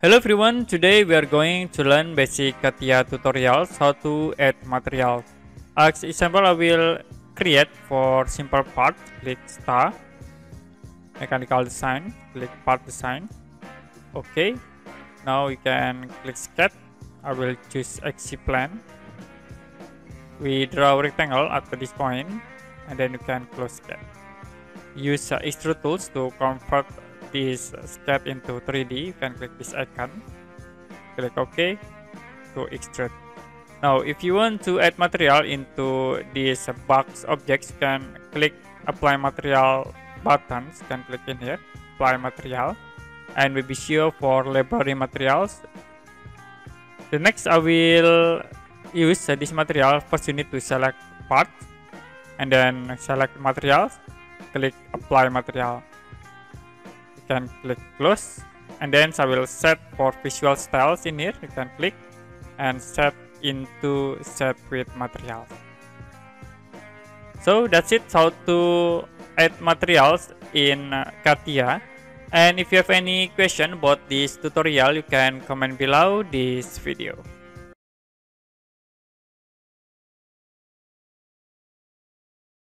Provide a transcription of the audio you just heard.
Hello everyone, today we are going to learn basic CATIA tutorials how to add materials. As example, I will create for simple part, click star, mechanical design, click part design. Okay, now you can click sketch. I will choose XC plan. We draw a rectangle at this point and then you can close sketch. Use extrude tools to convert this sketch into 3D. You can click this icon, click OK to extrude. Now if you want to add material into this box objects, you can click apply material buttons. You can click in here, apply material, and we be sure for library materials. The next I will use this material. First you need to select part and then select materials, click apply material. You can click close and then I will set for visual styles in here. You can click and set into set with materials. So that's it, how to add materials in CATIA. And if you have any question about this tutorial, you can comment below this video.